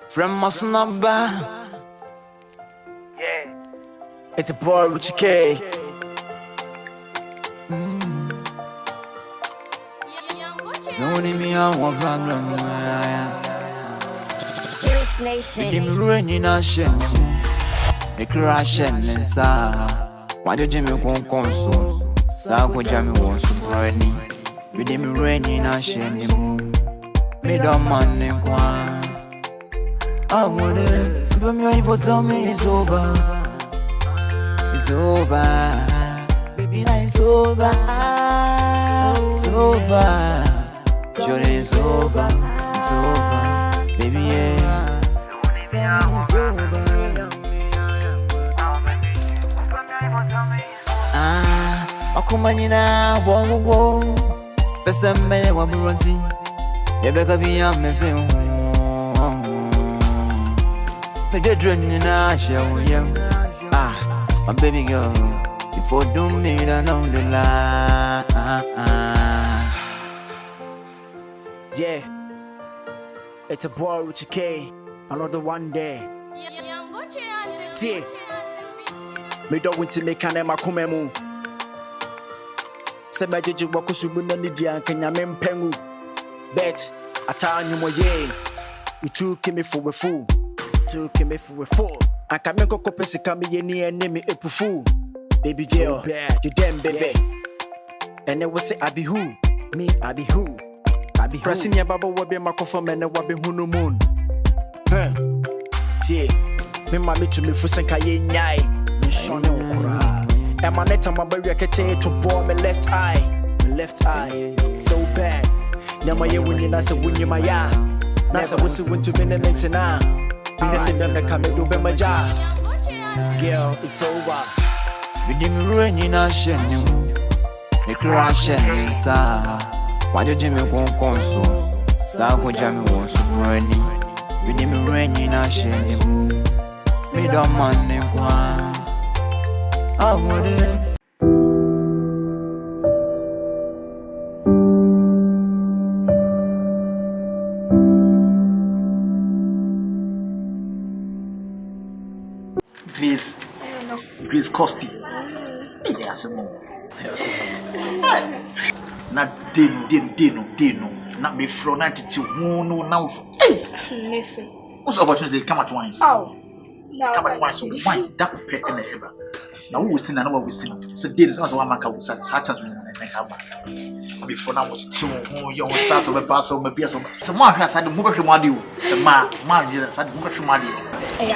From Masnaba. Yeah. It's a boy Richie K. Zoning me out one problem. Nation. The rain in a shen. The crash and sa. Why did Jimmy console? Sago Jammy was so briny. With him rain in a shen. Made a man in one. I want it. Super me for tell me it's over. It's over. Baby, now it's over. It's over. Journey is over. It's over. Baby, yeah. It's over. Akumanina, whoa, whoa. Pesa me wa buranti. Yebeka biya messing. Me get dreaming na show you. My baby girl. Before doing it, I know the lie. Yeah. It's a boy Richie K. Another one day. See. Me don't want to make an Emma Kumemu. Sebaji Wakusubu Nidia Kenya Mempengu. Bet, I tell you more ye. You two came me for a fool. Two came me for a fool. I can make a copy come be near name a fool. Baby girl, you damn baby. And then we say I be who? Me, I be who? I be pressing your baba will be my conform and what be who no moon. Huh? See, me mammy to me for Sankaye Nyai. And my net on my baby, I can take to bore my left eye. My left eye, so bad. Yamaya winning, I said, win you my ya. Nasa was went to minute now. Because if I'm coming to my job, girl, it's over. With him rain in a shen. The crash and sa. Why did Jimmy console? Sago Jammy was so briny. With him rain in a shen. Made a man in one. I want it. Please, Costy. Yes, not dino. Not be from 92. No, now. Listen. What's opportunity? Come at once. Oh, no. Come at once. Once that pay in the heaven. Now who was still another was still. So this is one man can such as we make up. Before now, what's two young stars of a pass of a piece of some more has had the move from Madu. The man, yes, had moved from Madu. I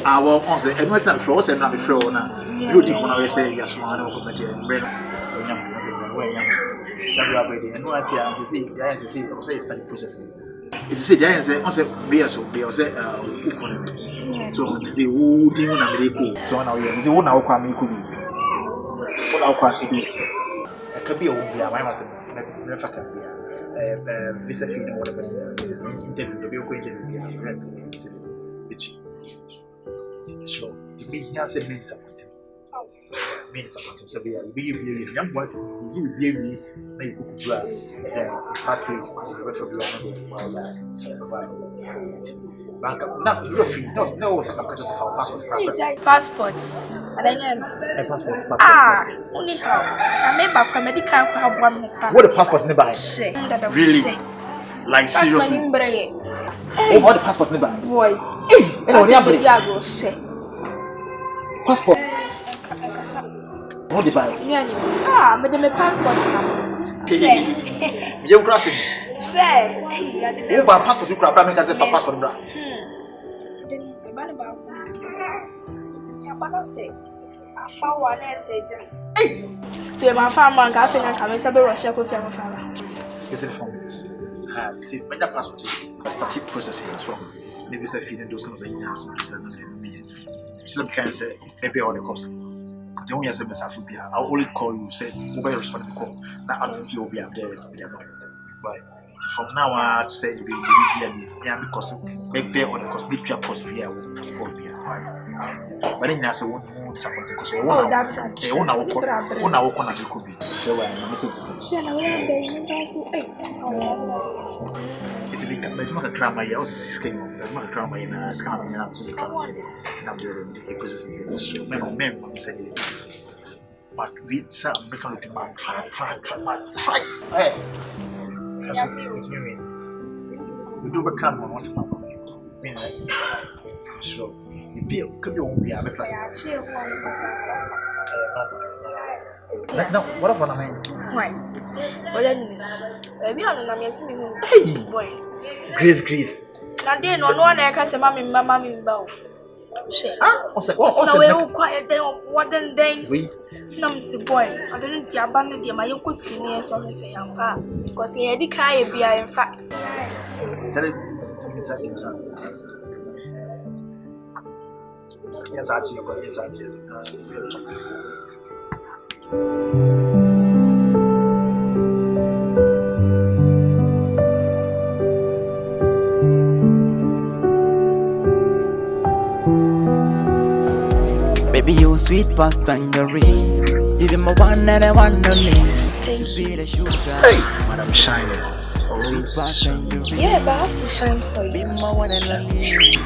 I will answer, and what's not frozen and not before now. You didn't want to say yes, one of the bread. And what I see, the answer see, or say, study processing. It's a answer, also, beer so be or say, so to see who didn't have a cool. So now you see what our crime could be. What our crime could be. A cabia will be a mamma, never can be a visa fee or whatever interview. The vehicle interview, the rest of the Richie. Sure, the media said means something. Means something. So we are really young ones. You really make good drive. Pathways, from not your fee. No, passports. Only how. I made my medical have one. What a passport nearby. Really? Like seriously? Oh, what the passport nearby? Boy. Passport. What the buy? But the passport. You're crossing. Say, you buy passport, you crap, I make as if a passport. I found one essay. To my farmer, I think I can be Russia with your father. Is it from me? See, when that passport is started processing as well. Maybe it's a feeling those kinds of things. Some can say, maybe all the cost. The only SMS I will be, I'll only call you, say, mobile responsible call. Now, I'm just will be up there. Right. from now on to say be because make pay on the cost big trap cost here for me. But then that's one more support because one hour could be. So I message it's become a drama. I was 6 k. My drama in a scam and I'm still trying to but with some make man try. Hey, that's what it's me. We do become one once a month. So, the bill could be only a class. No, what about I mean? Why? Well, then, maybe I'm boy. Grace. Now, then, no one I can say, Mammy, bow. What's quiet then? What then? We. No, Mr. Boy, I don't know abandon my young could see near so I say, because he had the car in fact. Tell it. Yes, actually, yes. Baby, you sweet past tangerine. Give him a one and a one only. Thank you. Hey, Madam Shining. Yeah, but I have to shine for you. Be my one and only.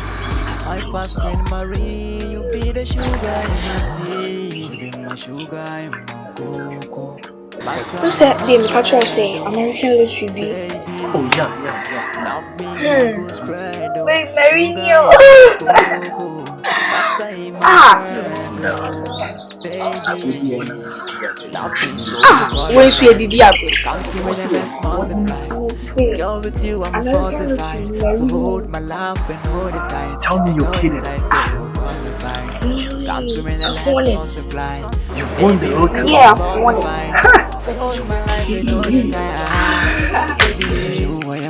I pass friend Marie. You be the sugar in my tea. You be my sugar in my cocoa. Who said the Patrick say American Literature be? Oh, yeah. Love me, go spread. Wait, Marino. Where's your Didi? Girl, with you, I'm fortified. So hold my love and hold it tight. Tell me you're kidding. Come to me and let's multiply. You won the lottery. Yeah, I want it. Hold my life and hold it tight.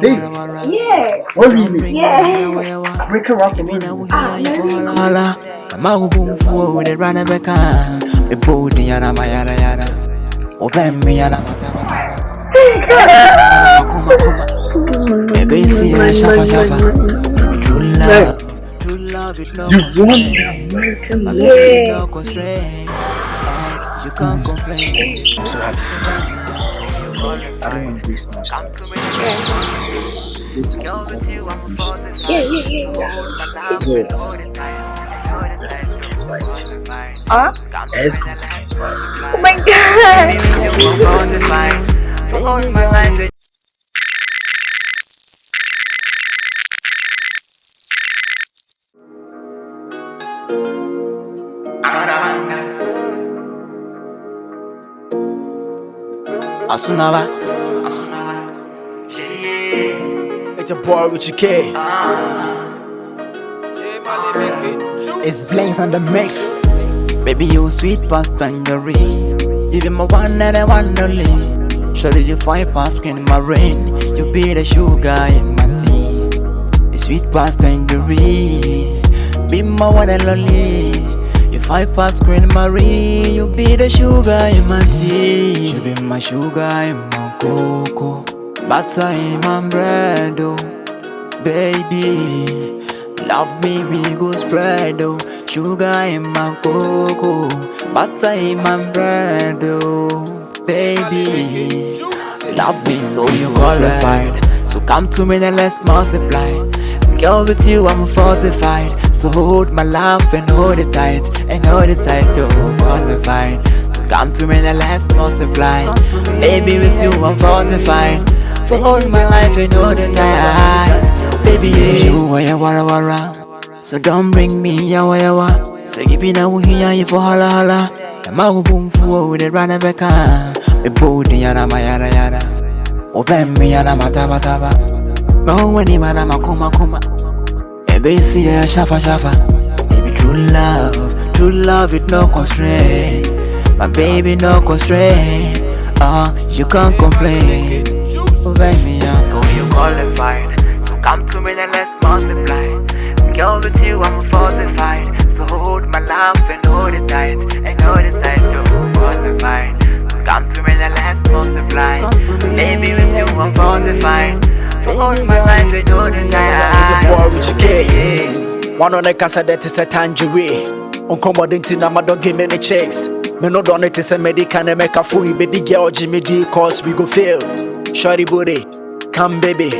Yeah. What do you mean? Yeah. Break her up. I'm out of food, they run a back. The booty, and my yada. Open me, and I'm baby, see, shafa. True love, it no. You won the American lottery. No constraint. You can't complain. I'm so happy. I don't want to waste much time. Listen to the Yeah. Wait. Let's go to Kate's Bite. Let's go to Kate's Bite. Oh my God. Asunaba. It's a boy Richie K. It's Blaze on the mix. Baby, you sweet past tangerine. Give him a one and a one only. Surely you find past in my rain. You be the sugar in my tea. You sweet past tangerine. Be my one and only. You find past Queen Marie. You be the sugar in my tea. You be my sugar in my cocoa. Butter in my bread, oh. Baby, love me, we go spread, oh. Sugar in my cocoa, butter in my bread, oh. Baby, love me so you qualified. So come to me and let's multiply. Girl, with you I'm fortified. So hold my love and hold it tight. And hold it tight, oh, qualified. So come to me and let's multiply. Baby, with you I'm fortified. For all my life and hold it tight. Baby, you wara. So don't bring me yawa. So give me that we hear you for hala. The mago boom for the run a becca. The booty and my yada. Open me and I'm a taba. No, when he man, I'm a kuma. Baby, see a shafa. Baby, true love, it no constraint. My baby, no constraint. You can't complain. Open me up, so you qualified. So come to me and let's multiply. Girl, with you I'm fortified. So hold my love and hold it tight. And hold it tight, oh, qualified. So come to me and let's multiply. Baby, with you I'm fortified. For all my life and all the time. Boy, Richie K. One on the casa that is a tangerine. Uncommodity number don't give me any checks. Me no done it is a medical and make a fool. Baby girl, Jimmy D, cause we go fail. Shorty booty, come baby.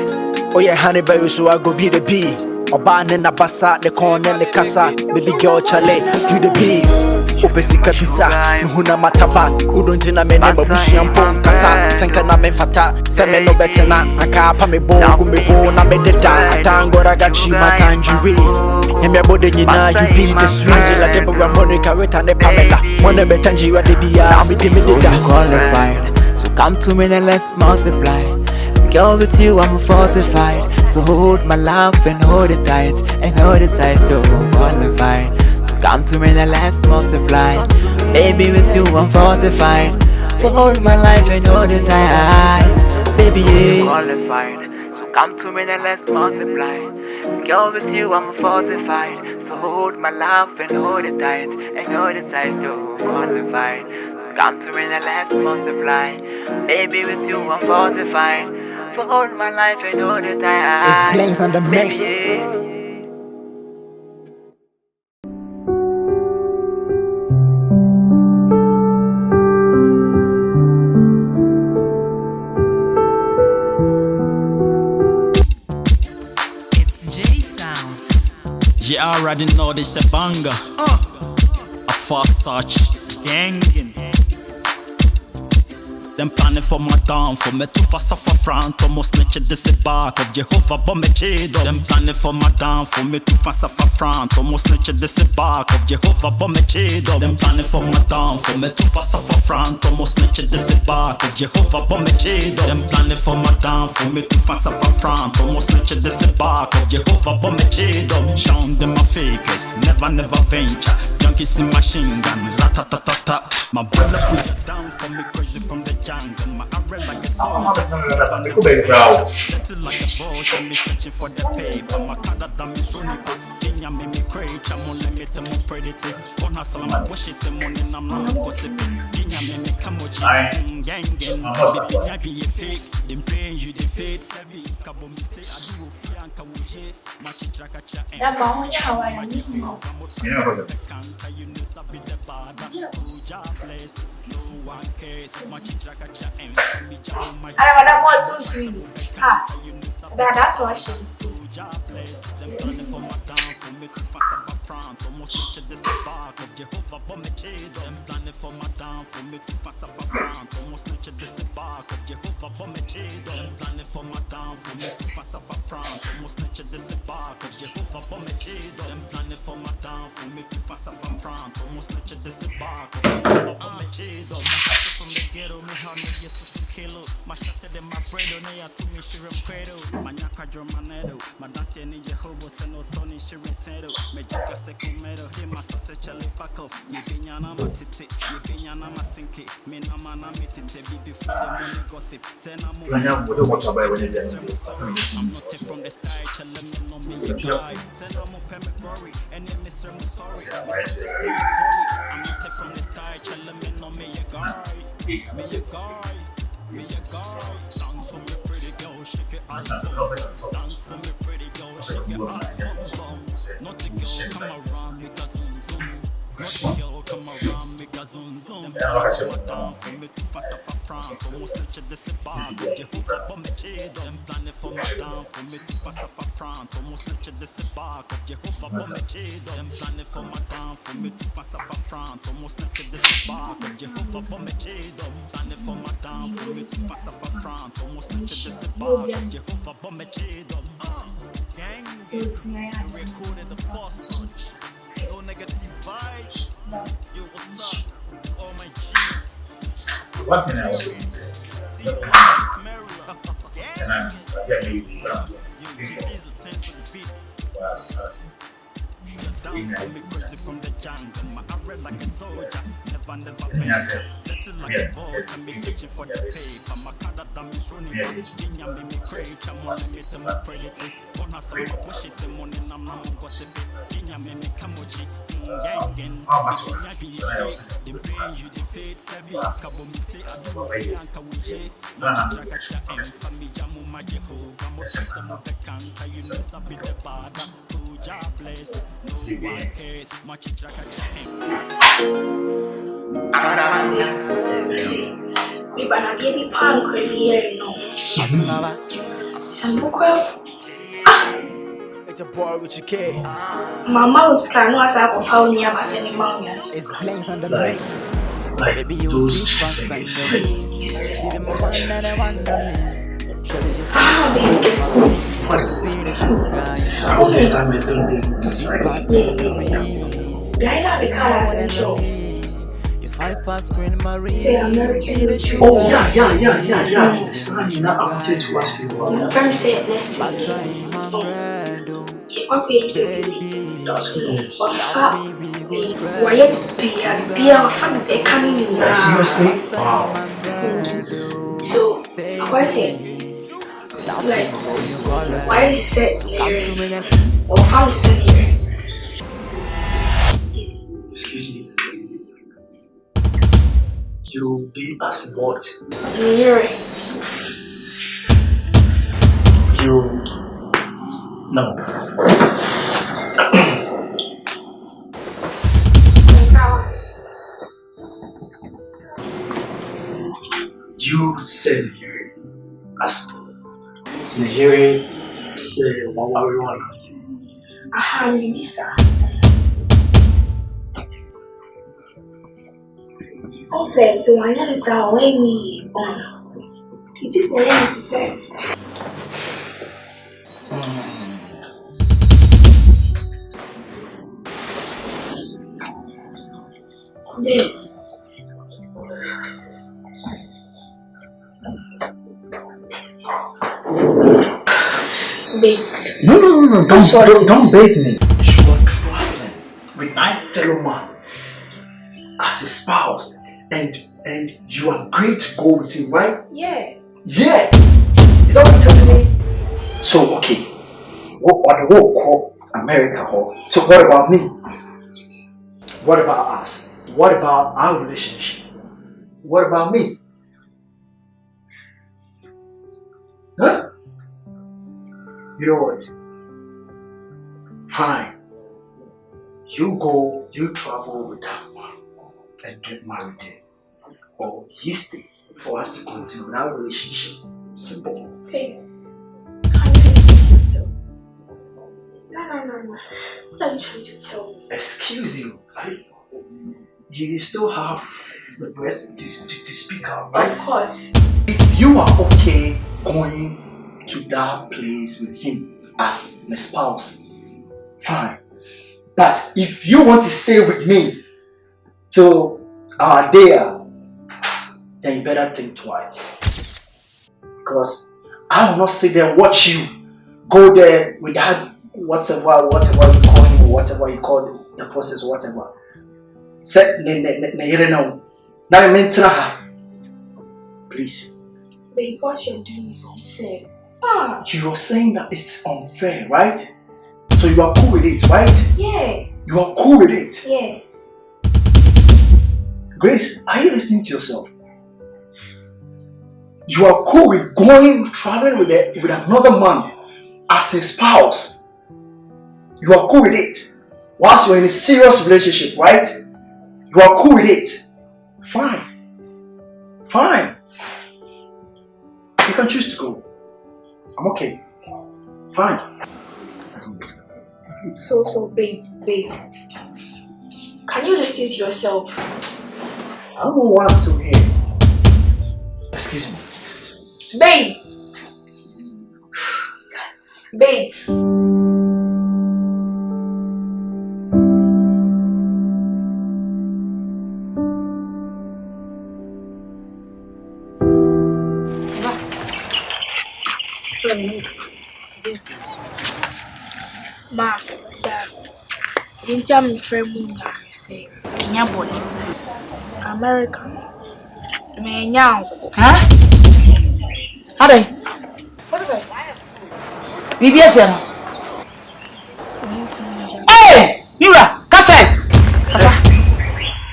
Oh yeah, honey baby, so I go be the bee. Oban in the bassa, the corn and the casa. Baby girl, Charlie, you the bee. Opesika pisa, Huna mataba, Udunjina me never bush and pong casa, Sankana me fata, Same no better na, a capa me bo, me bo, na me de da, tango ragachi, my tangerine. And me body, you know, you be the sweet, like Deborah Monica, and the Pamela, one of the tangy, what they be, I'll be qualified, so come to me and let's multiply. Girl, with you, I'm fortified. So hold my love and hold it tight, oh, qualified. Come to me and let's multiply. Baby, with you I'm fortified. For all my life and all the time. Baby, yeah. Qualified. So come to me and let's multiply. Girl, with you I'm fortified. So hold my love and hold it tight, oh, qualified. So come to me and let's multiply. Baby, with you I'm fortified. For all my life and all the time. It's Blaze on the mix. Baby, yeah. You already know this a banger. A fast touch, gangin'. Them planning for my down, for me to pass off a front. Almost snitch this back of Jehovah, but me chedo. Them planning for my down, for me to pass off a front. Almost snitch this back of Jehovah, but me chedo. Them planning for my down, for me to pass off a front. Almost snitch this back of Jehovah, but me chedo. Them planning for my down, for me to pass off a front. Almost snitch this back of Jehovah, but me chedo. Shown them my fakers, never venture. Junkies in machine gun, ratatatata. My brother put it down for me crazy from the jungle. My array like a song. Little like a boat, and me searching for the paper. My cada damn is running back. Kenya me crate, I'm on limit, I'm on predator. On hustle, I'm bush it, I'm on and I'm not gossiping. Kenya me kamochi, gang, baby, I be a fake. Them paying you the fate, Sabi, Kabo me say, I do fear and Kawuji. Machi Trakacha, and That bomb, how I need more. you know, Sabi the bad, place. No one cares, Machi Trakacha, and me jam my I don't want to do. Ah, that's what she see. them running for my down, for me to pass up a front, almost to this bark of Jehovah, but me chedo. Them planning for my down, for me to pass up a front, almost to this bark of Jehovah, but me chedo. Them planning for my down, for me to pass up a front, almost to this bark of Jehovah, but me chedo. Them planning for my down, for me to pass up a front, almost to this bark of Jehovah, but me chedo. From the ghetto, me how me yes to kilo. My shot said my bread on ya to me shirim cradle. My nyaka drum manedo. My dance ya ninja hobo seno Tony shirim sedo. Me jaka sekumero. He masa se chale pako. Ye binyana ma titi. Ye binyana ma sinki. Me na mana me titi. Bibi for the money gossip. Sena mo. I'm not from the sky. Chale me no me ye guy. Sena mo peme glory. And then Mr. Musori. I'm not from the sky. Chale me no me ye guy. Me your guy, dance for me pretty girl, shake it ass dance for me pretty girl, shake it ass not the girl come around, make a zoom zoom. Not the girl come around, make a zoom zoom. Down for me to pass up a front, almost touch this bar, Jehovah, but me chedo. Them planning for my down, for me to pass up a front, almost touch this bar, Jehovah, but me chedo. Them planning for my down, for me to pass up a front, almost touch this bar, Jehovah, but me chedo. Planning for my down, for me to pass up a front, almost touch this bar, Jehovah, but me chedo. Gang, recorded the first one. No negative vibes. Yo, what's up? All my G's. What can I do? Can I from the jungle, my array like a soldier. Never little like a voice, and me searching for the paper. My cada damn is running back. Ginya me crate, I'm on me some predator. On us, I'm a push it, I'm on and I'm not gossiping. Ginya me kamochi, gangan. Ginya be a fake, they pay you the fate. Sabi, Kabo me say, I do a fear and Kawuji. Machi Trakacha, and Fami Jamu, my Jehovah. We banana baby pan here no. Some It's a boy Richie K. Mama was can was I found near my sending mountain. It's Blaze on the Blaze. Like those things. What is this? All this time is going to be this, right? Yeah, I the colors and show. Say American Richie. Oh, yeah. Son, I wanted to ask you about Let me say it next week. That's why you be coming now. Seriously? Wow. So, I say, like, why did you say or found this in here? Excuse me. You be as what? Here. You. No. You said hearing as the hearing say what we want to see. Aha, Mister. Also, so I know this away me on. Did you say anything to say? Babe. Babe. No. Don't beg me. You are traveling with my fellow man as a spouse, and you are great to go with him, right? Yeah. Yeah. Is that what you're telling me? So okay. What the world call America or so what about me? What about us? What about our relationship? What about me? Huh? You know what? Fine. You go, you travel with that man and get married there. Or he stay for us to continue our relationship. Simple. Hey, can you listen to yourself? No. What are you trying to tell me? Excuse you. You still have the breath to speak out, right? Of course. If you are okay going to that place with him as my spouse, fine. But if you want to stay with me till our day, then you better think twice. Because I will not sit there and watch you go there with that whatever you call him or whatever you call the process or whatever. Please. Babe, what you're doing is unfair. You are saying that it's unfair, right? So you are cool with it, right? Yeah. You are cool with it? Yeah. Grace, are you listening to yourself? You are cool with traveling with another man as a spouse. You are cool with it. Whilst you're in a serious relationship, right? You are cool with it. Fine. You can choose to go. I'm okay. Fine. So, babe. Can you listen to yourself? I don't know why I'm still here. Excuse me. Babe! Babe! Ma, Dad, didn't tell me friend Munya say, American. Huh? Howdy. What is it? BBS. Hey! Mira! Costy!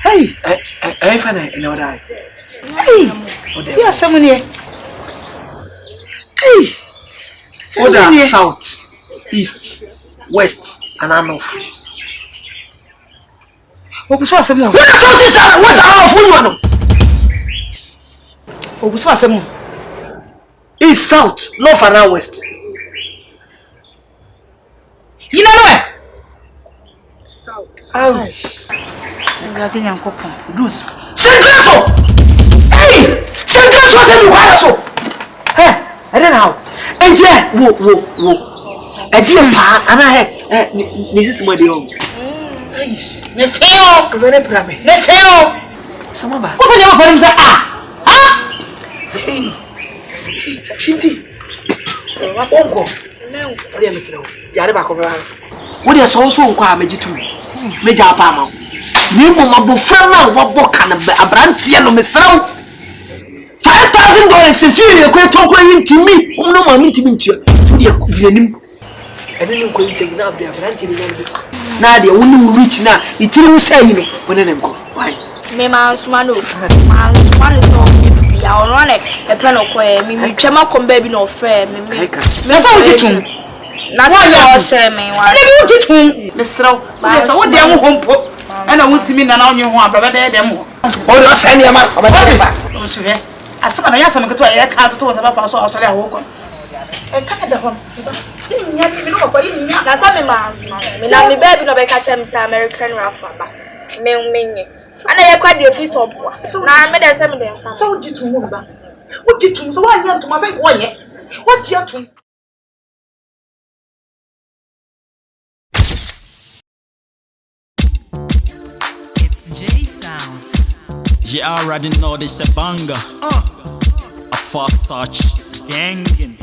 Hey! I'm fine. Hey! Dear someone here. Hey! Order south, east, west, and north. What's south? What's around for you? What's south? East, south, north, and west. You know where? South. Oh. I think I'm cooking. Bruce. Central! Hey! Central was a look. Hey! I don't know. And yeah, whoa. I didn't pa, and I had this is my deal. Nefeo! Very proud. Nefeo! Some of us. What's the name of him? Hey! Chinty. So what? Uncle. No. What do you miss? Yare back over. What is also quite magic. Major Pama. You mama friend now, what can a brandy and Miss Row? $5,000 in fear, you're quite talking to me. Oh, no, I'm intimate to you. I didn't go into the brandy in this. Now, the only reach now, it will say me when I go. Why? Me man's man is all be our run a pen of quay. Me, Chama come baby no fair. Me, That's how you do. That's what you say, me. What do you do? Miss Row, what damn home pop. And I want to mean an onion one, but there them. Oh, don't send your man. I said, I asked them to go to a car to talk about so I walk on. I can't have one. That's how me man's man. Me now me baby no be catch him say American Rafa. Me. And I quite the office of boy. Now me dey say me dey fan. So what you to move back? What you to so why you to my friend one yet? What you to? J Sounds. You already know this a banger. A fast touch. Gangin'.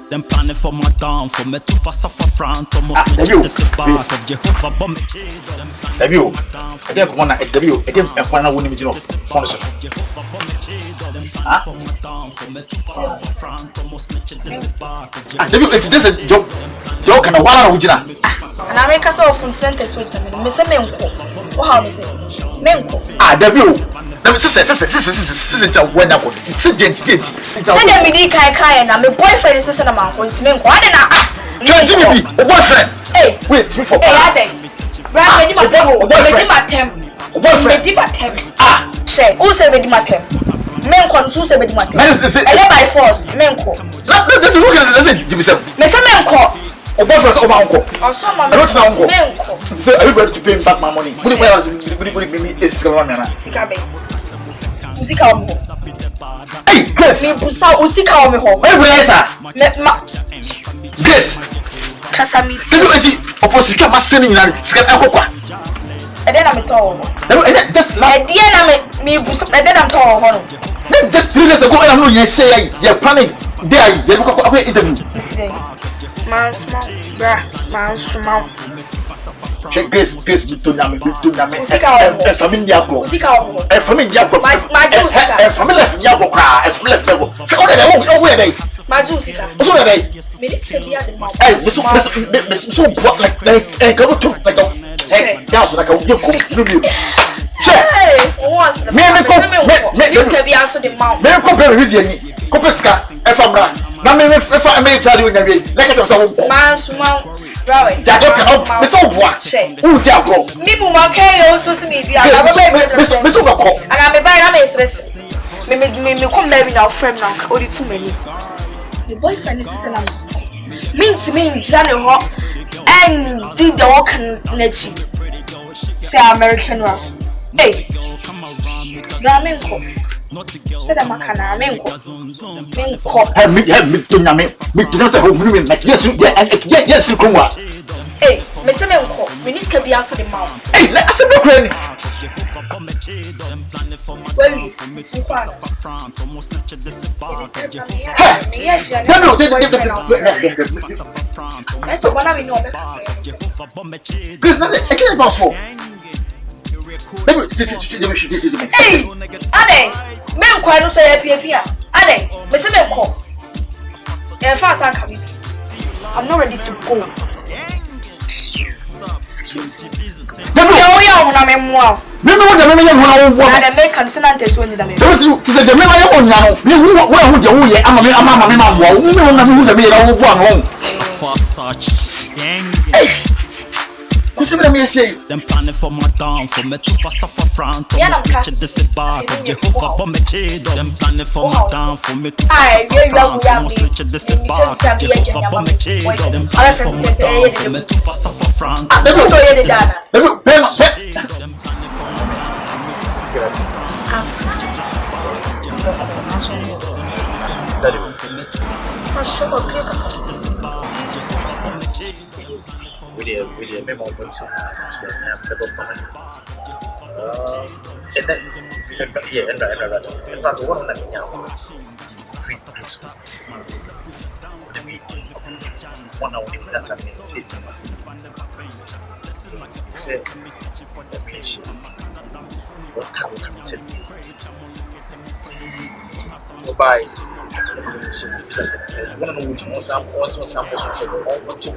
Them planning for my down for me to pass off a front almost have you? This is back of Jehovah but me Have you? I don't want to have you. I don't want to win me sponsor. Have you? It's just a joke. Joke and a one original. And I make us all from center switch them. Me say menko. What how me say? Menko. Have you? This when I was. It's identity. Say them me di kai na my boyfriend is say na man ko ntime nko. Ade na Jimmy, a boyfriend. Hey, wait, me for. Hey, Ade. Brad, me di matem. Me di matem. Boyfriend. Me di matem. Say, who say me di matem? Menko who say me di matem? Ele by force, menko. Let the look at it. Jimmy said. Me say menko. O boyfriend or my uncle. Oh, so my uncle. So are you ready to pay back my money? Put it where I was. It's coming on. Sikabe. Usika omo. Hey, Grace. Me busa usika omo ho. Hey, Grace. Grace. Kasami. Say you eti opposite ma sending na sika akokwa. Ede na me to. Just ede na me busa ede na to ho no. Just 3 days ago and I'm not say you panic there you look up interview. Man small, man small. Grace to Nami. Family Yago. A family Yago. A family Yago. A family where they? Majusika. What's where they? Minister be at the mouth. Hey, this so like go to like a house like a you cook. Hey, what's the Minister be out to the mouth. Me compare with you. Copeska, a family. Na me fa me tell you na we like it so man small right jago me so boa who jago me bu ma kai yo so me dia me so go aga me buy na me stress me come baby now frame now odi too many the boyfriend is say na me jane ho and did the work na chi say American rap hey Ramenko said I'm a canna menko. Me to Name, me to not say home, like yes, you come what? Hey, Miss Menko, Minister be also the mouth. Hey, let's be crazy. Well, it's one I know. This not I can't bounce for. Hey, Ade, Menko, I don't say a Ade, Miss Menko. And fast I'm coming. I'm not ready to go. Excuse me. No, I'm Mimi wona mimi ye wona wo bo. Na make consonant is when you da me. So ti say me ma ye wona no. Me wo je wo ye ama me ma wo. Me wona me wo me ye wo bo no. Kusema me say them planning for my down for me to pass off a front to switch this back of Jehovah but me cheat them planning for my down for me to pass off a front to switch this back of Jehovah but me cheat them planning for my down for me to pass off a front So you did that. with the memo books and then yeah and right one on free drinks the meeting 1 hour in that's a meeting say the patient what can we come to me bye one of which was some person what you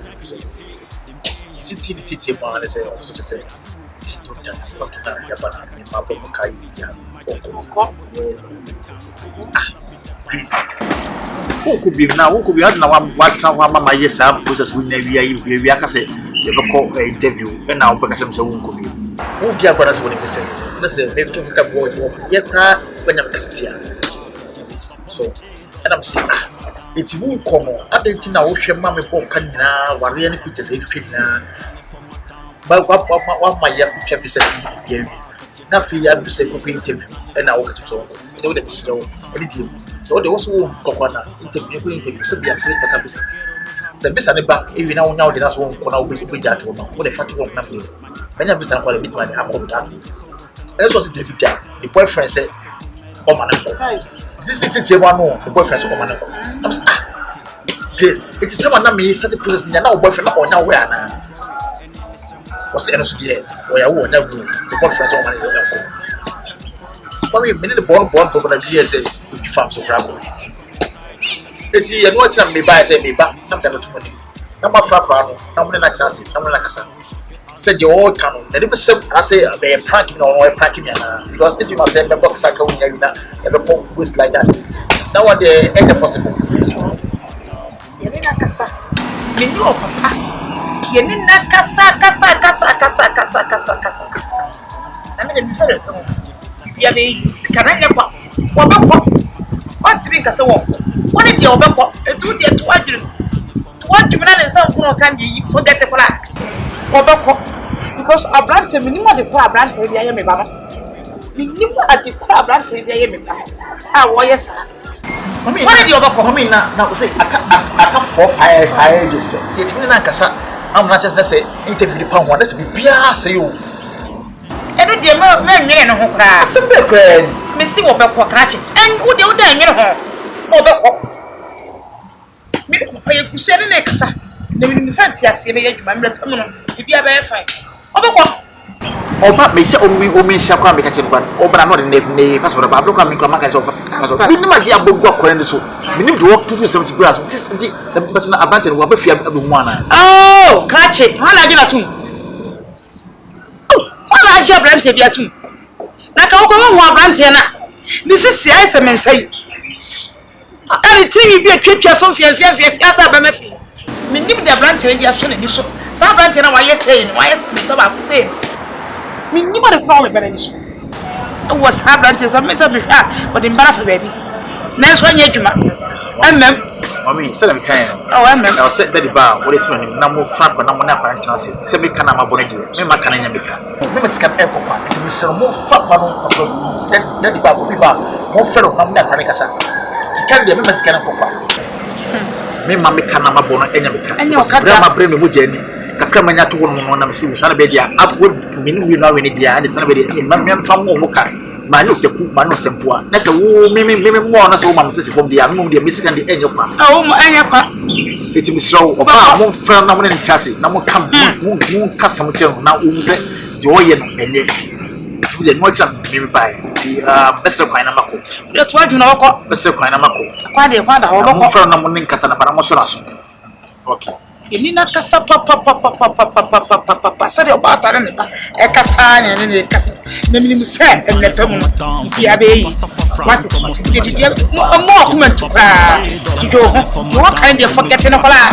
titi man say also to say tito ta what to ya bana me ma bo kai ya ko please who could be na wa mama yes am process we na we aka say you go interview and now because am say who could be who be agora say what say let's say make to ka boy ya kra banya kastia so and I'm saying it's won't come on. I don't think I will share my book and now, what really pictures a pin now. But what my young chap is saying, nothing I have to say for interview, and I will get so. You know, that's slow, anything. So there was one corner interview, so be upset for campus. The best and back, even now, the last one corner with that woman, what a fat woman. When I miss a bit money, I come that. And this was the the boyfriend said, oh man, this is one more, the boyfriend so man. I'm saying, Grace, it is the one that me started processing now boyfriend or now where now. Was the end of the day, where I won't have the boyfriend so many. But we made the born to the years with farms of travel. It's here, no time me buy, say me back, I'm going to money. Number frapano, I'm not classy, I'm not casa. Said your old canon, and it was some, I say, they are pranking or pranking because it must have the box I go in every phone was like that. Now what the end possible. Menino papa. Yenina kasa. I mean the sorry. Ya be sikana kwa. Obekọ. What be kasa wo. What dey obekọ? Etu dey to adwiri. To adwiri na nsa funu kan dey forget kwa. Obekọ. Because abrante minimum dey kwa abrante dey aye me baba. Minimum ade kwa abrante dey aye me baba. Ah wo yes. What did you overcome me now? Say, I can't 4-5 years. See, it's not Kasa. I'm not just say interview the pound one. Let's be Bia say you. And do the man no cry. Simple cry. Me see what back crash. And who the other home? Overcome. Me pay ku say na Kasa. Na me santi ase be yadwuma me if you are fine. Overcome. Oba me say o me shakwa me ka chemban oba na no de passport ba block am nko maka so fa minima dia bogu akore ne so minim de work 270 grass this the person abandon wa ba fia abu mu ana oh kache hala ji na tum oh hala ji abrante bia tum na ka ko ho abrante na ni sisi ai se men sai ani tv bi atwatwa so fia sa ba ma fi minim de abrante bia so na ni so sa abrante na wa yes say ni wa yes me so ba ku say minimum the problem benefit was happened to some method but in bad for baby next one yejuma mami say me kan oh I said that the bar what it running na mo frank na mo na parent class say me kana ma bone dey me ma kana nya me ka me sika e kokwa it me say mo fa pa no that the bar go be bar mo fero na mo na parent kasa sika dey me sika na kokwa me ma me kana ma bone enya me ka ma bre me mo jani kakama nya to no na msi usana be dia upward mini wi na we ni dia and sana be dia ma me mfa mo ka ma no teku ma no sempoa na se wo me mo na se wo ma mse fom dia no dia misi kan dia enyo kwa oh mo enya kwa eti misro oba mo mfa na mo ne ntase na mo kam mo kasa mo tero na wo mse je wo ye no ene dia no exam me bai ti best kwan na mako dia to adwuna woko best kwan na mako kwa da ho boko mo mfa na mo ne nkasa na para mo so raso okay Elina kasa papa sade obatare ne ba e kasa ne kasa na minimu se en fam fi abeyi what did you more comment ka ijo ho kind of forget na kola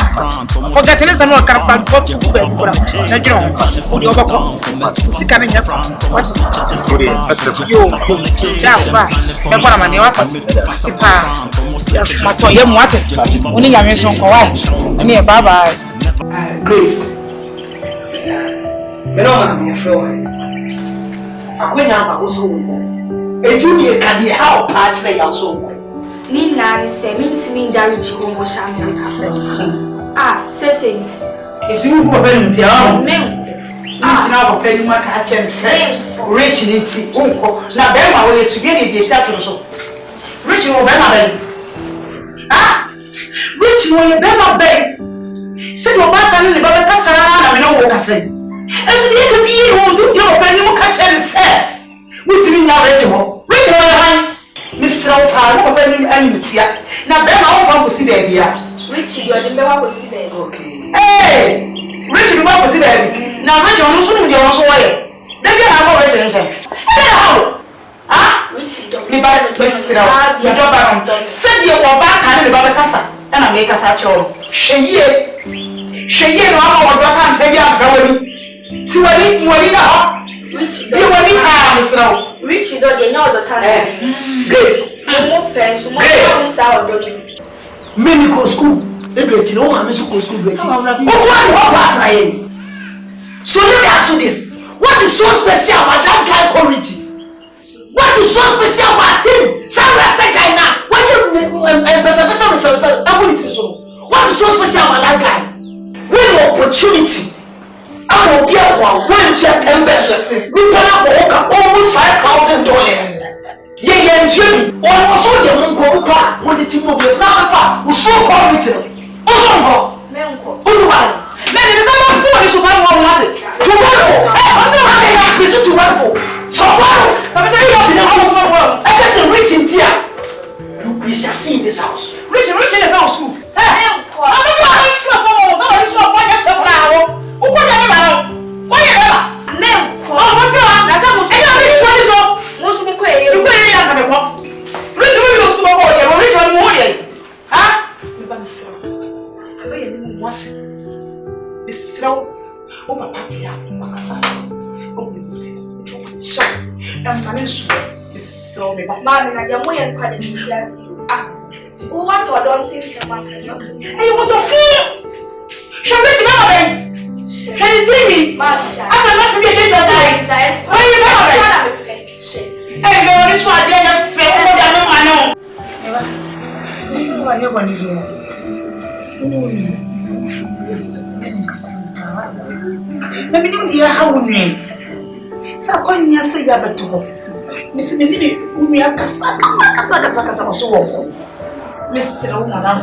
forget ne zanu kar pa ko ku be ku na jiro o di obako sika ne nya what yo that's ba e kwa mani wa fati sipa ma to ye mu ate oni nya me so ko wa ni e baba Grace. Belong on your floor. I went out also. A junior can be how part they also. Nina is a minty Richie Homo America. Say saint. If you go in the arm, now penny my catch and say, Rich Nitty, Uncle, now Bema will get the tattoo so. Richie will Bema. Richie will Bema Bay. Say your back and the Baba Cassara, I know what I say. As you can be able to do a penny catch and say, which means now Rachel, Mr. O'Para, opening enmity. Now Bema will see baby. Richie, you are the Bema will see baby. Okay. Hey! Richie will see baby. Now Richie will soon be also away. Then you have already answered. Hello! Richie, don't be bad. Mr. You don't back. Send your back and the Baba Cassa, and I make us at all. She no ama wadwa kan fa bia afra wani ti wani na ho Richie do wani Mr. Richie do dey know the time Grace mo penso mo sa odoni many go school e no ma me school great o what part na yen so let me ask you this, what is so special about that guy called Richie? What is so special about him? Some respect guy now when you person what is so special about that guy? When opportunity, I will be able to win 10 pesos. We can have almost $5,000. Yeah, Jimmy. Also, the Munkoka, what the team of the Nafa was so called Richard. Oh, Menko. Oh, then the number one is one another. To listen to wonderful. So, I'm in the house of the world. I guess a rich in tear. You shall see in this house. Rich in the house. Mami, na jamu ya kwa detiasi. Who want to don't think you man can you? Hey, what the fool? Show me to my can you tell me? Mami, I'm not to get it. Why you never hey, no, this one, they're fair. I know. I never knew. Maybe you hear how we name. So, calling you say you have to go. Miss Minnie, we are Cassa so. Mr. Oman,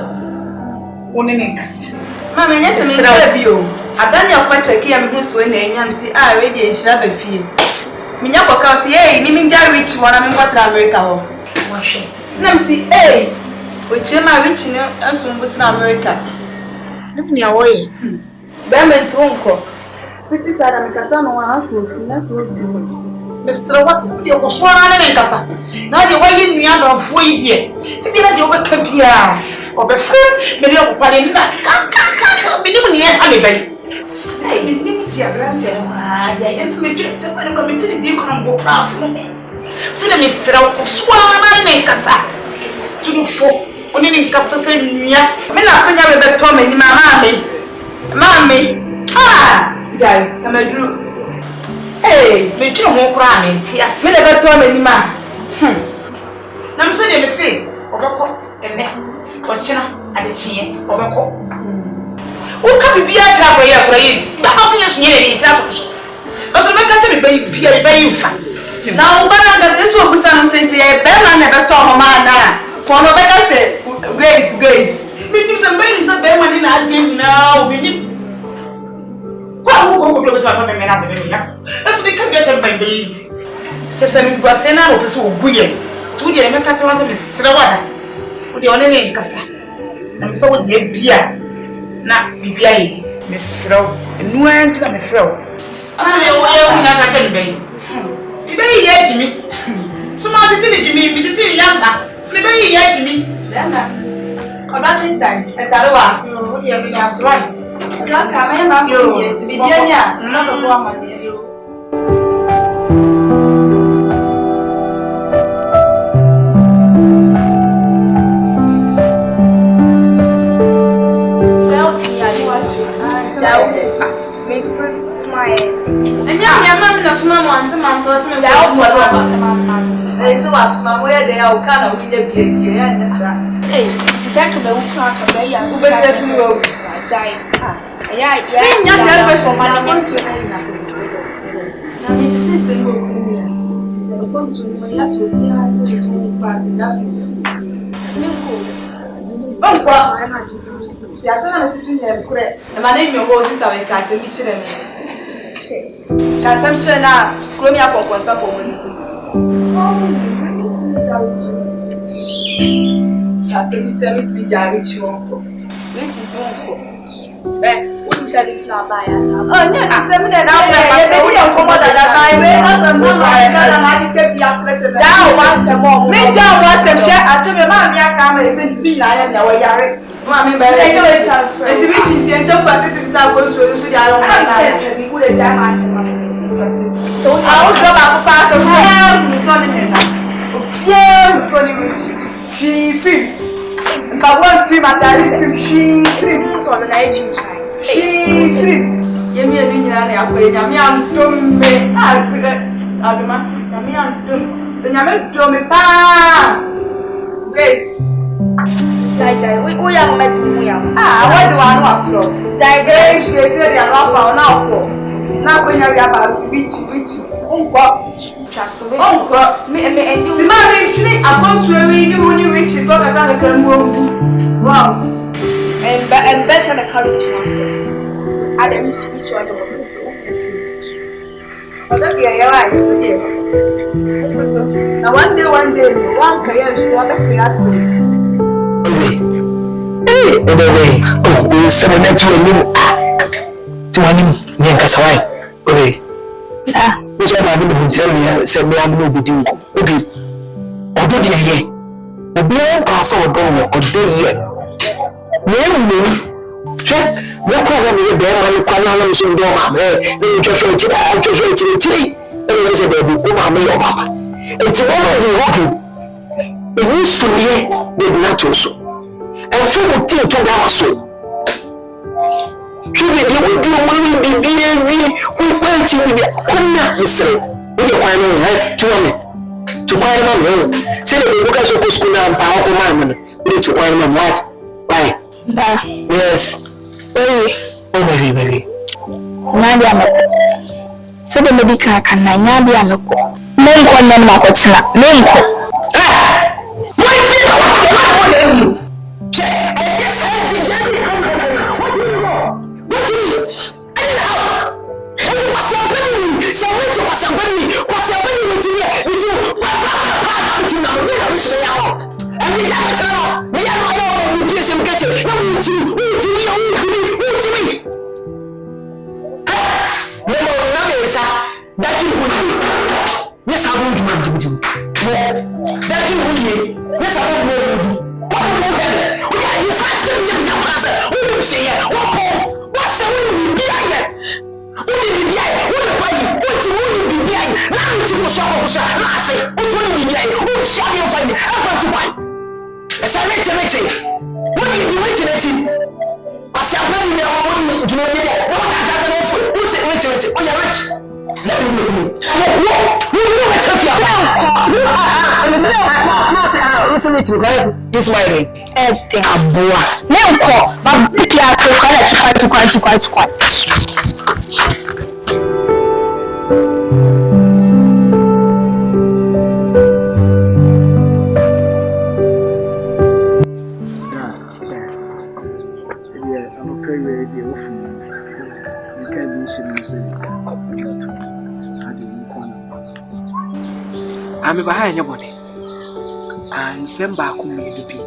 one in Cassa. Mamma, yes, I mean, you. I've done your punch a key and who's when they am see, I already and shrub a fee. Minako Costy, eh, Miminja Rich one, I'm in what America. Nancy, eh, which am I reaching as soon as America? Let me away. Bearman's uncle. Pretty sad, I'm Cassano, and that's what Mr. What you was one in Cassa. Now the way you are of 4 years. If you had your work here, or before, maybe you're planning that. Can't be near Honey. I mean, dear grandfather, I am rejected by the committee. You can't go far from me. To the Mr. Swan and Cassa. To the folk, only in Cassa, yeah. Men are going to tell me, Mammy. Guy, I'm a group. Hey, but you won't cry me. Yes, never told me, man. I'm saying, you see, and then, Cochina, and the chin, or a cock. Who can be a child where you're playing? The house is nearly tattoos. Because I'm not going to be a baby. Now, but I guess this will be something to a bear never told Mamma. For no better say, Grace. We some babies are better than I did now. We need. Who go to the family? Let's become better by babies. Just a Guasena or so weird. 2 years, I can't want to be Srawada. With the only name Cassa. I'm so dear beer. Not be Miss Row, and went to Miss Row. I don't know, you may yet me. So much did me, Mrs. Yasa, so may yet me. About in time, at Adoma, you have been asked right. I am not going to be near, not a woman near you. And your mamma knows mamma and my son, and so was my way they are kind of the baby. Hey, it's actually a crack of the young person. Yeah, for my name to now it is a good come to my house with me. I said, it's only passing nothing. Oh, well, I'm not using the other thing. And my name your voice is our cousin, which Kasam chena kromi hapo kwanza kwa mwalimu. Kasam tell me to Richie wonko. Richie wonko. Tell it na baya sana. Oh, yeah, tell me that now we are coming that highway. That's no I keep ya pleasure. Down once more. Me down once share as me ma ya ka me say ti na ya na we yare. Ma me ba le. Enti Richie ti ento party ti sa go to so dia lo na. We would time as so I was go pass so yeah, so ni yeah, so ni Richie. She feel. But once we matter she so na Richie. Yemi enu nyina na yakwe nyame antom me Adoma nyame antom se nyame dom pa grace jai we ya medu ya what do I know afro jai grace we say they are not na ko nya ya ba which onko me endi ti ma me hwene akonto ewi ni woni Richie to kaka kan mu ogu wow and better the courage myself. I didn't speak to other but that you're right today. Now one day, one career is not a class. Hey, oh, we said that to one near Casaway. Okay. Which I didn't tell me, said me, I'm no good. Okay. Although they are here, the blind castle or day yet. Check. What problem is there? I'm calling you some dog. Then you just wait till the tree. And you say, baby, oh, I'm your papa. It's already walking. It used to be the natural so. And so would think to our soul. You would do money, be we wait till we are you say. We don't want to have to buy them. Say that we look at your school and power commandment. We need to buy them what? Bye. Yes. Oh, baby. Nyandi ameko. Sebe medika kana nyandi ameko. Mungu nani makotina. Mungu. This my ring. Abua. Nenko. Ba piki aso kwala tukwa. I'm behind your body. And send back whom you be.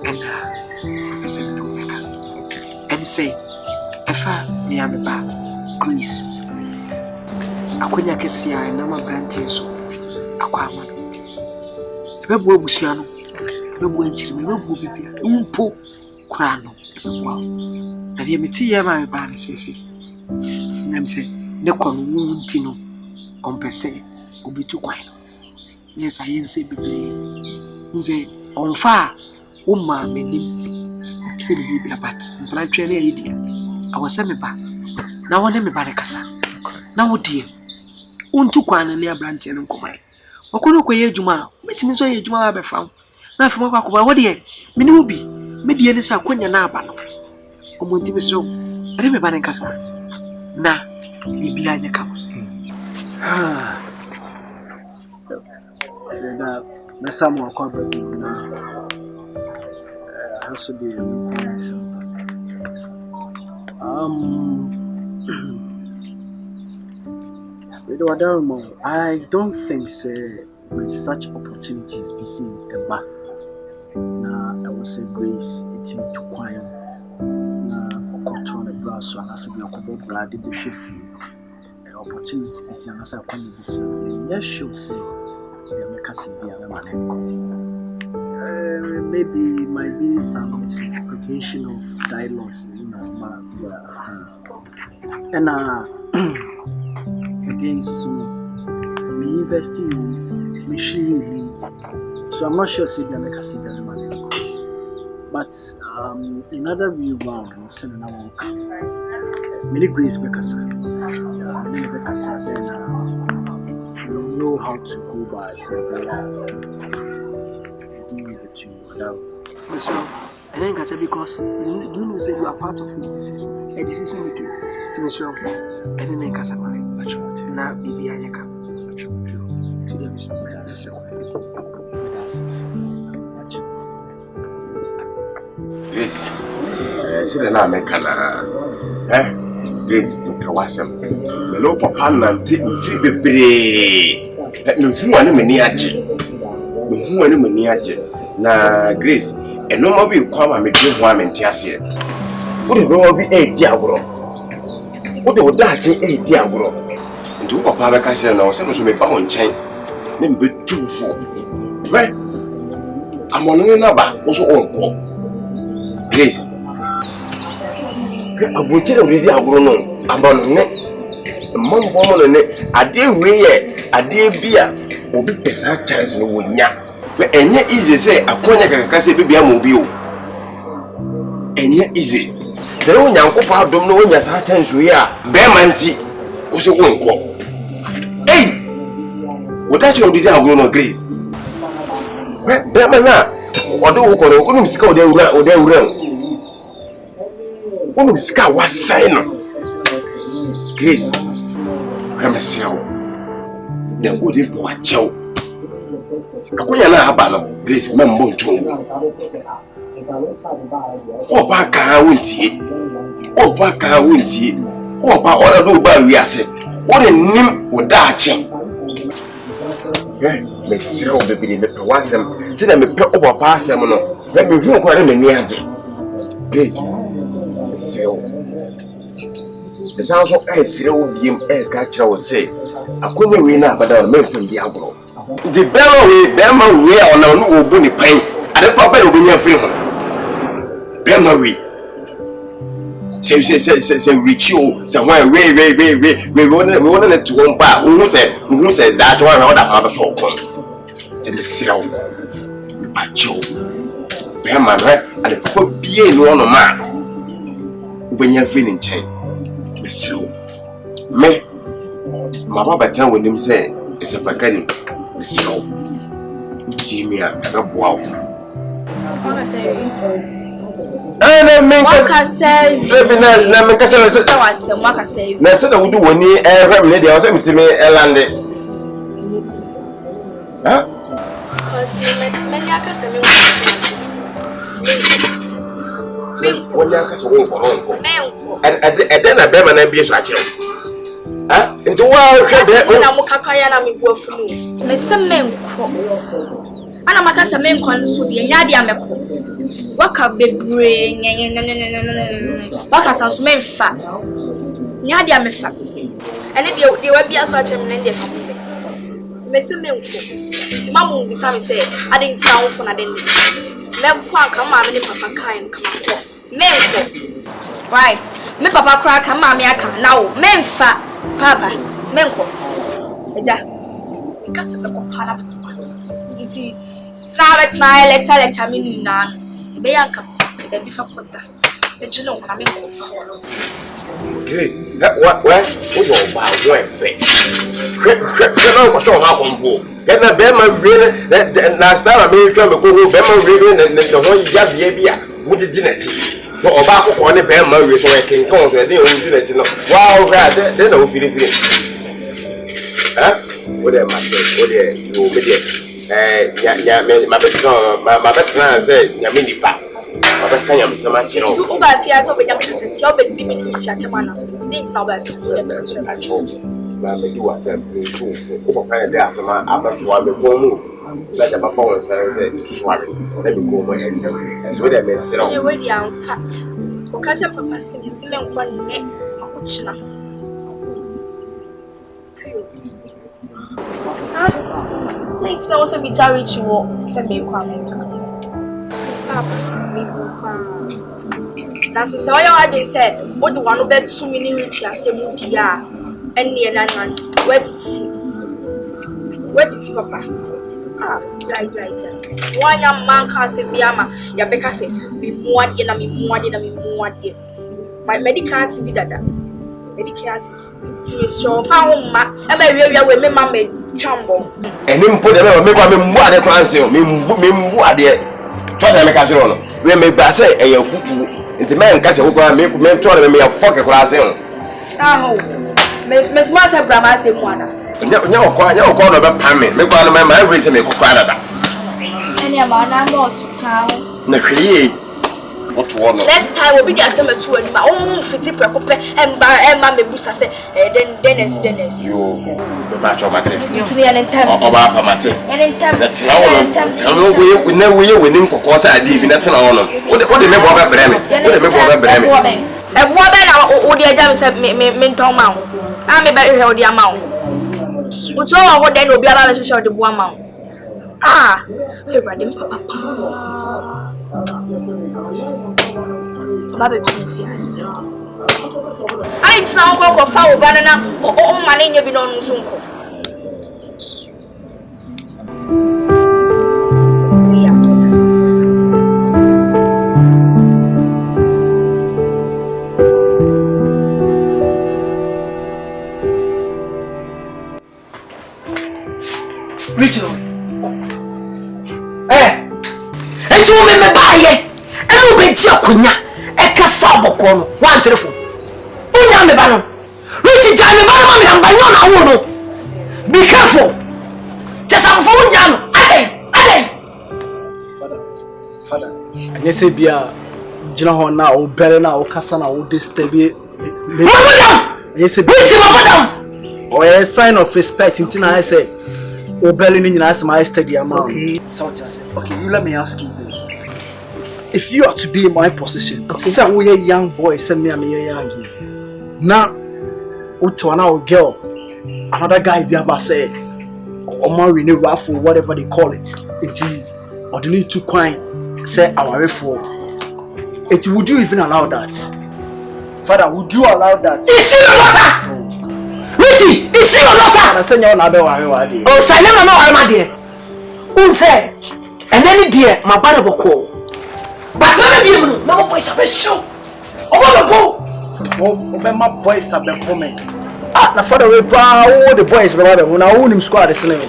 And I said, no, and say, Efa me ameba Greece. Akonya kesia na ma brante so. Akwa ama. Ebebu abusua no. Ebebu enchiri, ebebu bibia. Mpo kura no. Ebebu. Na de meti ye ma me ba na sesi. Nem se ne kono nti no. Ompese obitu kwan. Ne science bibiri. Nze onfa o ma menim. Se bibi abat. Mpla twele ye dia. Awose me ba. Na wone me ba ne kasa. Na wodie. Untu kwan ne abrante no komai. Okono koye adwuma, metimi so ye adwuma ba befam. Na afema kwa koba wodie. Meni obi, medie ne sa konya na aba no. Omonti so. Ade me ba ne kasa. Na bibi anya kama. Na samu kwa baby na also be I don't think with such opportunities be seen a back. Na I will say grace it's me to kwine. Na control the brass so as be okobo brad the shift opportunity be seen as I can be seen. Yes, sure say maybe might be some misinterpretation of dialogues, you know, and again, so me investing in machine, so I'm not sure say they make a single money, but in other view round, I'm saying I won't many grace because many because then you know how to go by so and then because you know say you are part of the decision. A decision making. To be sure, and then make us a man. Now, baby, I come. To them is Grace, see the name Hanna. Grace, you was him. The low papa and Phoebe. No, who are many who are many na Grace, and no more will come and make you one and Tiasia. Would it be a diablo? What would that a diablo? And two papa cashier now, some of me pound chain, then be 2 4. Right? I'm on another, also on call. Grace, I will tell you, diablo, I'm on it. Mom woman on it, I dear way, I dear beer, will be exact chance no one ya. But and yet easy say, a cognac can say baby, I'm mobile. And yet easy. The old young couple don't know when you're chance we are. Bear manty also won't call. Hey! What that you did, I will not Grace. Bear man, or don't call them, scout their or their realm. One scout was sign. Grace, I'm a seal. Then good in poor chow. Akoya na abano Grace membo ntongo oba ka wontie oba ora do ba wiase ore nim odaache me siro bebiri me pewasem se na me pe oba pa asem no na me hu ko re me ni age Grace siro esanso siro biem ka kira wo se akonya we na abada me mfam bi agoro the Bema way on a new bunny pain at the proper open free home. Bema way. Say Richie, somewhere way, we wanted to one bar. Who said that one other show come? Then the cell, we patcho. Bema, at the proper being one of man. When you're feeling chain, Miss Slow. Me, my papa tell when him say it's a pacani. So, see me a wow. What I say? And I mean, What I say? Let me What I said I would do when you lady or something to me, Elande. Huh? Because many are when you're and then I bear my be such. Into what? I'm a me go for me. Miss some men. Ana makasa men kon so de nya de ameko. Waka bebre waka sanso men fa. Nya de amefa. Ene de wa bia so achem ne de fa. Mese men ko. Ti mamu bisa me say ade nti awo ko na de ne. Me ko aka ma me ne papa kan kama ko. Men ko. Why? Me papa kra ka ma me aka na wo men fa papa men ko. Eja. Ikasa ko para nti try lecture me na be yanka be bi fa kota e jino na me ko great what o go ba wo efe no ko so ha konfo e na be ma we na start me twa me ko ho be ma we ne ho ya bia bia wo di na chi no oba akoko ne be ma we so e ken kon so e dey o di na chi no wow ga de na o firi o de ma se o de o me de ma betra say nyame nipa ma be kan yam sama kiro tu o ba fia so be nyame se ti o be di me ni cha tema na so ti na o ba fia so de ka a cho ma me di wa ta tu o ba kan de asama abaso a me ko mu la ja papa won say sware na me ko mu e de so de me sira e we di amfa o ka cha papa se me nkwa ne ko china It's not also be Richie walk, send me a that's so I didn't say, what the one who bet so many Richie as a movie, and near Nan, where did see? Where did papa? Jai. One young man can't say, Biama, Yabeka say, be more in a me more than a me more dear. My medical to be that. Medical to show found my area with me, mamma. Chambo. And him put them make me more than clancy, me more dear. Try to make a journal. We may pass a your foot into man catch a hook and make men try to make a fucking class. Oh, Miss Master Brahma say one. No, quite no corner about Pammy. Make one of my reason make a Canada. Any amount I'm not to count. No, what one? Next time we'll be just summer to my own 50 per couple and by Emma Mebusa say, then Dennis. You, the batch of Martin. It's me an time. About Martin. And in time, tell me we never will win because I did nothing on them. What the member of Bremen? What the member of Bremen? A woman or the Adam said, mental mount. I'm about to hold the amount. What's all what then will be allowed to show the one mount. Ah, we're ready, Papa. Baby, I now go for foul banana or money you be on Sunko. Richie, and you remember buy it. And you be Jacunya. Sabo kono one telephone unya me bano Richie jani bano mami na mbanyo na wono be careful just am for unya no ade father anya se bia gina ho na o bere na o kasa na o disturb madam yes Richie madam o a sign of respect intina I say o bere ni nyina asema I study am okay so what I say okay you let me ask you this. If you are to be in my position, say we a young boy, send me a young. Now, to an girl, another guy be about say, or marry new raffle, whatever they call it. It's or the need to coin, say our raffle. It would you even allow that? Father, would you allow that? Is he your daughter? Richie, is he your daughter? I send you another one. Oh, say no, I'm dear. Who say? And then dear, my brother will call. But let me be able to know boys have a show. Oh, my boys have been coming. Ah, the father will all the boys, brother. When I own him squad is name.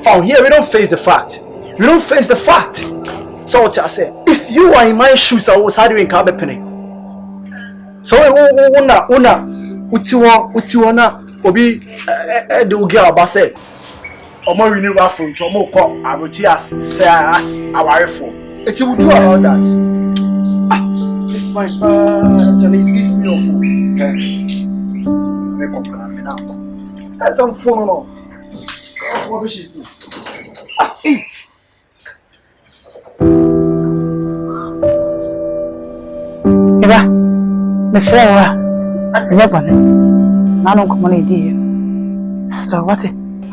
Oh, here we don't face the fact. We don't face the fact. So what I say? If you are in my shoes, I was hiding in carpet penny. So una utiwana obi the girl base. Omo renew raffle to omo come arochi as say as our for. It would do about that. Ah, this is my Johnny, this me off. Make up me now. That's some phone no. What rubbish is this? Ah, hey. Eba, me flower. Never. None of money, dear. So what?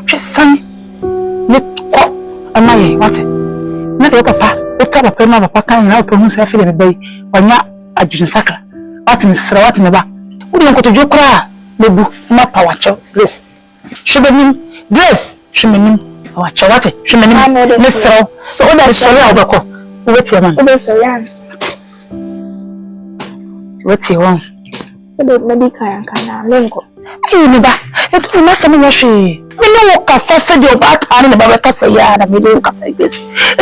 Just son. Let go. Am I what? Not your papa. What type of payment of papa can help himself in a bay when you're a junior sucker? What in the what in the back? Would you go to your cry? The book, my power, please. She mean, Grace, she mean, watch what? She mean, Miss So that's so well. What's your man? What's your one? Maybe can Lenko. Hey, it will not summon your she. We know Cassa, your back and the Babacassa yard and middle Cassa. It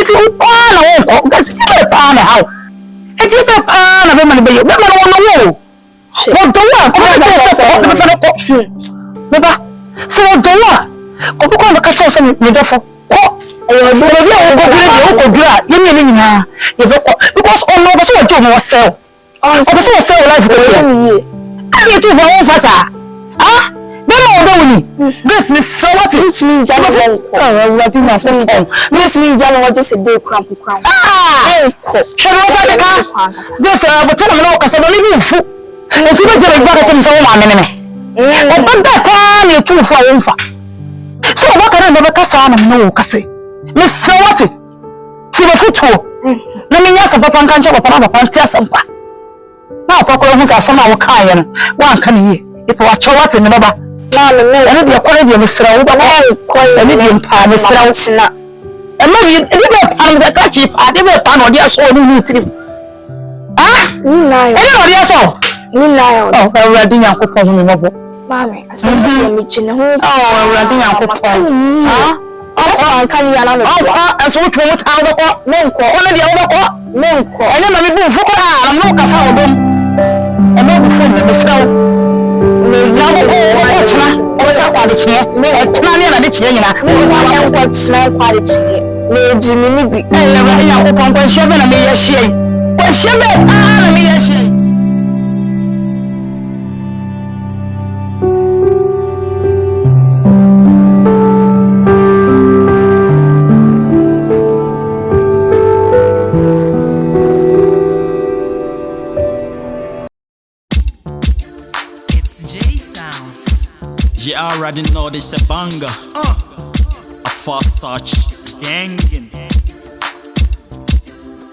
will all over. That's a pan out. And you a pan of women, but you never want to know. What do you want? So do what? Go on the castle some middle. You mean now? Because all of us will do myself. I was so life. I need to go over. Ah, no, Miss Miss, so what is me, Jano? Oh, what do you want? Miss me, Jano, what just a day crump. Ah, shall I over the car? This but tell them, because I don't live in food. If you don't get a back to so one minute. But that plan you too for over. So what can I never cast on no casse? Miss, so what it? See the foot. Let me ask a papa and can't papa and some. Now, Papa, who's a son of a kind, one can hear. If I watch what in the number, I need your quality of Mr. Medium pan, Mr. Alcina. And maybe a pan that catch it, I never pan or yes, or new trip. Ah, anybody else? Oh, Radin Uncle Pony, Mammy, I said, oh, Radin Uncle Pony. Oh, can you allow me? Oh, as what won't out of what? Monk, only the other what? Monk, I never been for I'm not a sound. And not before the Mr. The chair, Tanya, the chair, I got snap quality. May Jimmy be a open when she and me a shade. When she met me a shade. You already know this a banger. A fast touch. Gangin'.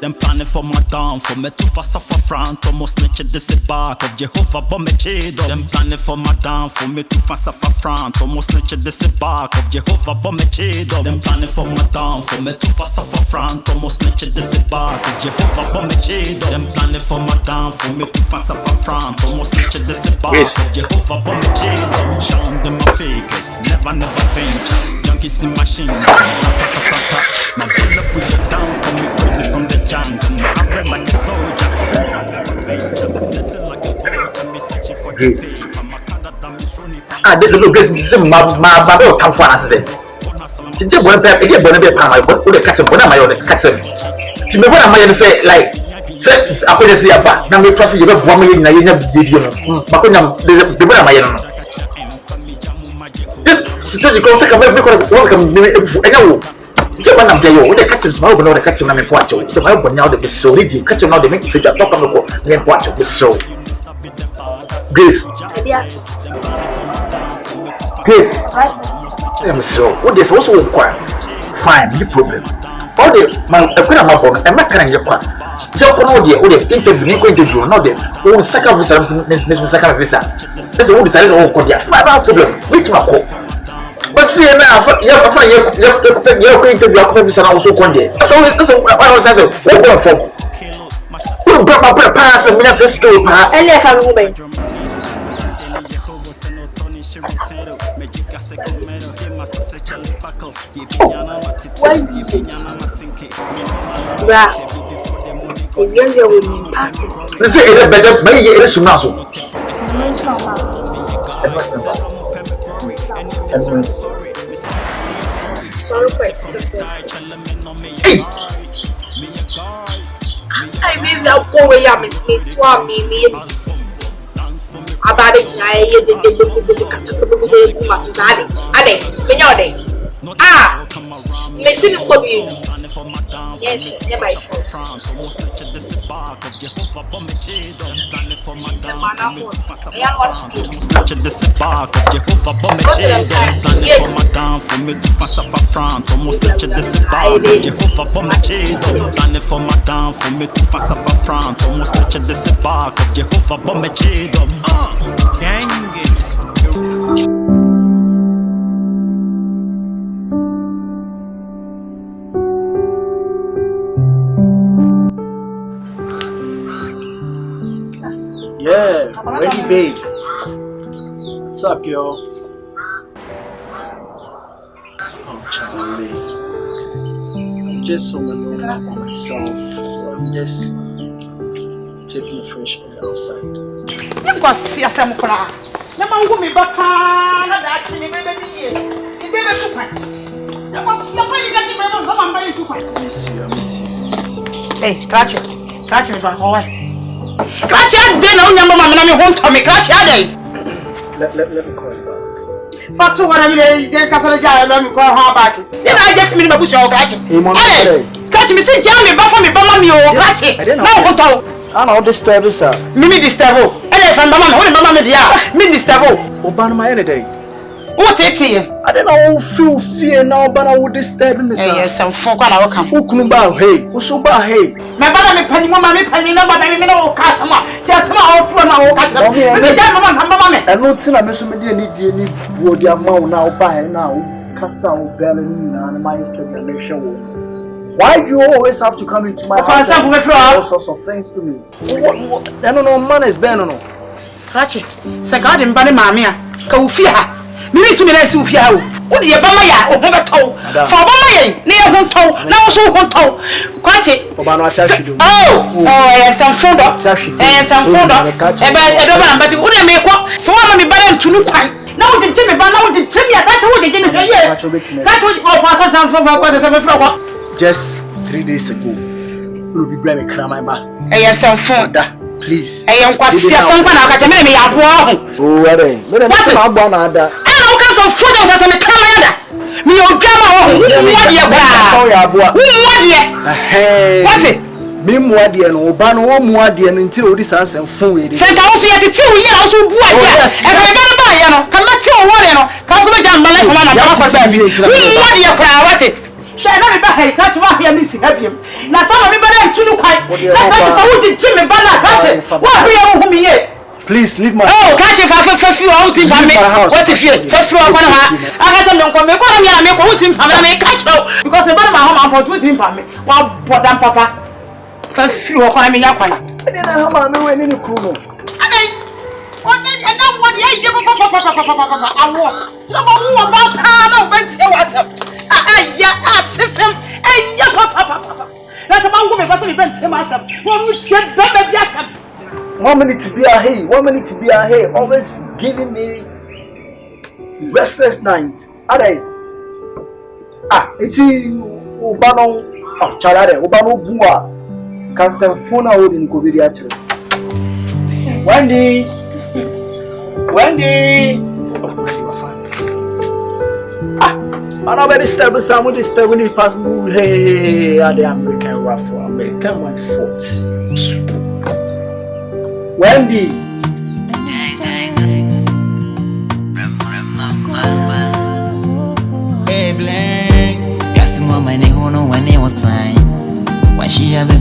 Them planning for my down, for me to pass off a front. Almost nature this a back of Jehovah, but me chedo. Them planning for my down, for me to pass off a front. Almost nature this a back of Jehovah, but me chedo. Them planning for my down, for me to pass off a front. Almost nature this a back of Jehovah, but me chedo. Them planning for my down, for me to pass off a front. Almost nature this a back of Jehovah, but me chedo. Showing them my fakers, never venture. Junkies in machine, my bullet put you down for me crazy from the jungle. I red like a soldier. Grace. Ah, the little Grace is my time for an accident. Did you want to be a panel? But for the catch him, when am I on the catch him? To me, what am I going to say? Like, say, I could say about now, we trust you have 1 million in a video. But when I'm the what am I on? This situation goes like a very because welcome. When I'm there, with the catching small, but not the catching them in Poacho. The Bible now the so ready, catching now the make sure that talk about the Poacho is so. Grace. Grace. I'm so. What this also require? Fine, no problem. All the my phone, and my kind of part. Tell all the interview, not the own second visa, second visa. That's all the size of all Kodia. Problem. Which my call. But see now, you're going to be a officer also one day. So that's what I was saying. What going for? Who brought my past and minister school? And let her move. Let's say it's better, maybe it is now. Sorry for it. I mean, that boy, I mean, it's one me. About it, I did the Casablanca. I Ah, me see me come you. Yes, yeah, my friends. Yeah, ready, babe. What's up, girl? Oh, Charlie. I'm just home alone by myself, so I'm just taking the fresh air outside. You go see us, I'm gonna. Na mangu mi bapa na da chi mi bebe ni. Ni bebe tu kwa. Na go see apa ni ga ti bebe so mamba ni tu kwa. I miss you. Hey, clutches mi ban ho. Clutch ade na unyamba mama na mi ho nto mi clutch ade. Let me call you back. Fatu wana mi de kasara ja na mi ko ha back. Ye na je mi ma busu o clutch. Hey, mom. Clutch mi se ja mi ba fo mi ba ma mi o clutch. Na ho nto. I know disturb sir. Mimi disturb. Ele fa mama me mama me dia. Mi disturb. Oban my any day. What eti? I don't know feel fear now, but I would disturb me, sir. Yes, some folk na wo kam. Ukunu ba hey, uso ba hey. Me bada me pani mama me pani na bada me na wo ka sama. Just ma o fro na wo ka tira. Me da mama me. E no tina me so me die ni wo dia ma wo na wo ba he na wo kasa wo bele ni na my step na me hwe wo. Why do you always have to come into my house? All sorts of things to me. What? I don't know, man is better no. Rachi, se ka de mba ne maame a ka wo fi ha. Me ni tumi na si wo fi ha wo. Wo de ba ma ya o ho beto. Fa ba ma ye ne ye ho nto na wo so ho nto. Kwachi. Oba no asashi do. Oh, some food up. Some food up. Edoma na mbati wo de me ko. So wa ma me ba na ntunu kwan. Na wo de me ba na wo de temi a ka wo de me he ye. Ka wo o fa sa for kwa de se me fro kwa. Just 3 days ago, you be blaming my back. Some food. Please. I'm quite serious. I'm going to get me a boy. Oh, what are you? What's my bonada? I don't get some food of us in the camera. Me, your grandma, what you Hey, what's it? Me, Mwadi and Obano, Mwadi until this answer and food. Send also at the 2 years, also, yes. And I remember, come back to one, come to the jam, my life, what you cry, what it? Shall not be back, that's why I miss him. Now, some of everybody to the quite. That's Jimmy Bala, catch it. What we are whom here? Please leave my catch it for few out in my house. What's if you for I got them come make one year, make with him, and catch out because the bottom of my home with him for me. Well, but then, Papa, for few of I mean, I didn't know how I'm in the crew. And now what you Papa, I want someone who about Hanna went to us. Papa. That's about women, but we went to myself. 1 minute to be a hey, 1 minute to be a hey, always giving me restless night. It's Ubano, Charade, Ubano Bua, Cancer Funa in Kovidia. Wendy. I know very stable. Someone is stable. He pass. Hey, the American raffle. American 1/4. Wendy. Hey, Blanks. Got some more money. Who know when they want time? Why she have a